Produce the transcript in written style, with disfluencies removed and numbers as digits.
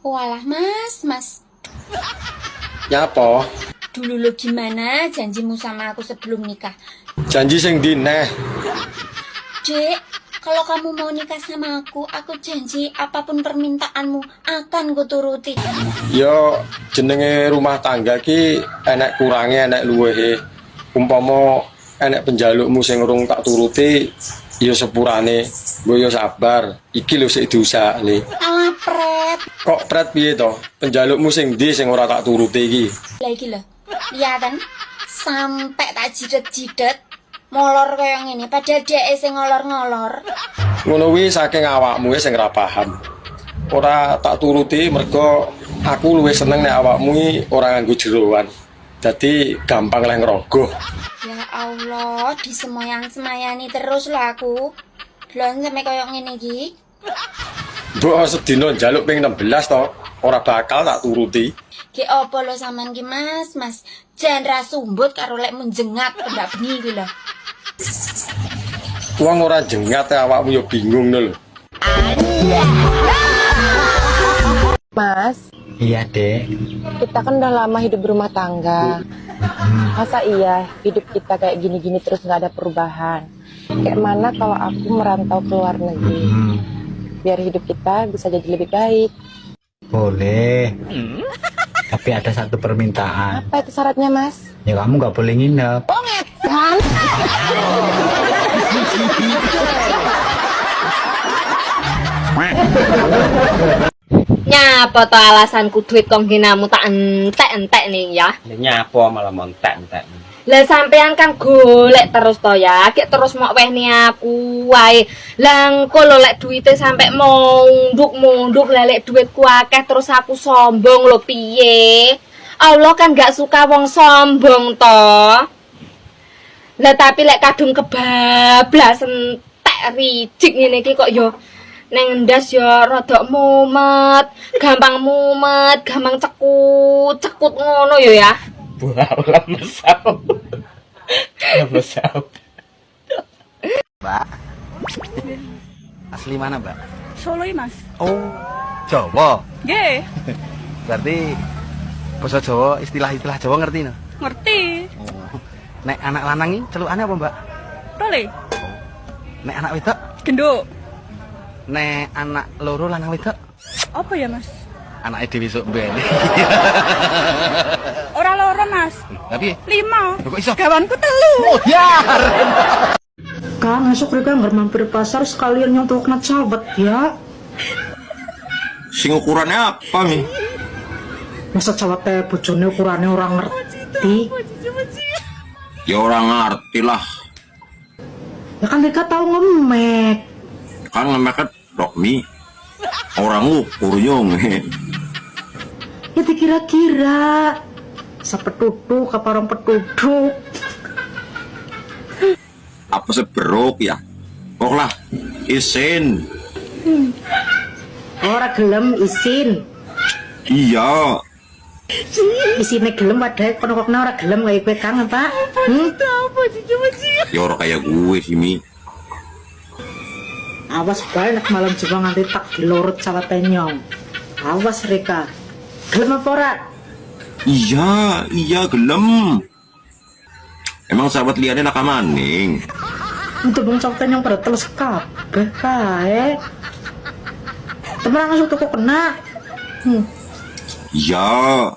Walah mas. Nyapa? Dulu lo gimana janjimu sama aku sebelum nikah? Janji sing ndi neh? Dek, kalau kamu mau nikah sama aku janji apapun permintaanmu akan kuturuti. Yo jenenge rumah tangga ki enek kurange enek luwehe. Umpama enek penjalukmu sing urung tak turuti, ya sepurane. Mbok yo sabar. Iki lho sik diusahane. Alah pret. Kok pret piye to? Penjalukmu sing ndi sing ora tak turuti iki? Lah iki lho. Liyatan sampai tak jidet-jidet molor kaya ngene padahal dhek sing ngolor-ngolor. Ngono kuwi saking awakmu sing ora paham. Ora tak turuti mergo aku luwih seneng nek awakmu iki ora nganggo jeroan. Dadi gampang leh ngerogoh. Ya Allah, disemoyang-semayani terus lho aku. Belum sampai kaya ngene iki. Mbok sedina njaluk ping 16 to, ora bakal tak turuti. Ki opo lo sampean ki Mas? Jan ra sumbut karo lek menjengat ndak bengi iki lho. Wong ora jengat awakmu yo bingung lho. Mas, Iya, Dek. kita kan udah lama hidup berumah tangga. Masa iya hidup kita kayak gini-gini terus nggak ada perubahan? Kayak mana kalau aku merantau ke luar negeri? Biar hidup kita bisa jadi lebih baik. Boleh. Tapi ada satu permintaan. Apa itu syaratnya, Mas? Ya kamu nggak boleh nginep. Kan? Nyapa to alasanku duit kongginamu tak entek-entek nih ya. Nyapa malah montek-entek. Lah sampean kan golek terus to ya, gek terus mok wehni aku wae. Lah engko lho lek duite sampe monduk lah lek duitku akeh terus aku sombong lho piye? Allah kan gak suka wong sombong to. Lah tapi lek kadung kebablas entek ricik ngene iki kok yo neng ndas yo rada mumet, gampang cekut ngono yo ya. Buah mesau. Mbak. Asli mana, Mbak? Solo ini mas. Oh, Jawa. Nggih, Berarti basa Jawa, istilah-istilah Jawa ngerti no? ngerti. Oh. Nek anak lanang iki celukane apa, Mbak? Role, Nek anak wedok? genduk. Nek anak loro lanang wedok? Apa ya mas? Anake dhewe sok ben. Ora loro mas. Tapi 5. kok iso? Kawanku 3. Oh, ya. Kang, esok mereka nggak mampir pasar sekalian nyontok kena cawet ya. Sing ukurannya apa nih? Masa cawet teh bojone ukurannya orang ngerti. Ya orang ngerti lah. Ya kan mereka tahu ngemek. Kan ngemek dok mie. Orang ukurnya nge. Ya dikira-kira. Sepetuduk apa orang petuduk. Apa seberok ya? Kok lah isin. Orang gelem isin. Iya. Isine gelem padahal kono-kono orang gelem kayak gue Kang apa? Ya orang kayak gue sih mi. Awas banyak malam juga nganti tak dilorot cawet tenyong. Awas mereka. Gelem apa ora? Iya gelem. Emang sahabat liane nak maning. Untuk bang cawet tenyong pada teles kabeh kae. Temen langsung tuku kena. Iya.